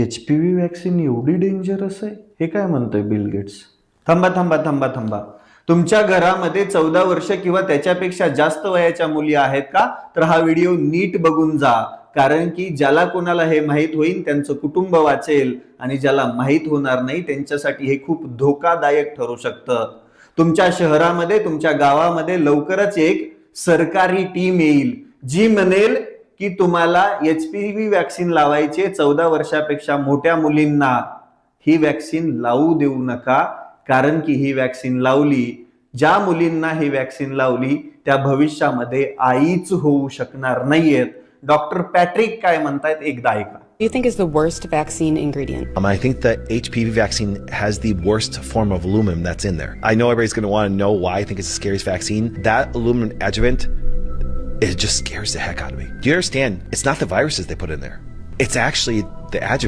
HPV vaccine एवढी dangerous आहे? हे काय म्हणतोय बिल गेट्स? थांबा थांबा थांबा थांबा. तुमच्या घरामध्ये 14 वर्ष किंवा त्याच्यापेक्षा जास्त वयाच्या मुली आहेत का? तर हा व्हिडिओ नीट बघून जा. कारण की ज्याला कोणाला हे माहित होईल त्यांचं कुटुंब वाचेल आणि ज्याला माहित होणार नाही त्यांच्यासाठी हे खूप धोकादायक ठरू शकतं. तुमच्या शहरामध्ये, तुमच्या गावामध्ये लवकरच एक सरकारी टीम येईल जी म्हणेल की तुम्हाला HPV वॅक्सिन लावायचे 14 वर्षापेक्षा मोठ्या मुलींना. ही वॅक्सिन लावू देऊ नका, कारण की ही वॅक्सिन लावली, ज्या मुलींना ही वॅक्सिन लावली त्या भविष्यामध्ये आईच होऊ शकणार नाहीयेत. डॉक्टर पॅट्रिक काय म्हणतायत एकदा ऐका. Do you think is the worst vaccine ingredient? I think the HPV vaccine has the worst form of aluminum that's in there. I know everybody's going to want to know why I think it's the scariest vaccine. That aluminum adjuvant, it just scares the heck out of me. Do you understand? It's not the viruses they put in there. It's actually the adjuvant.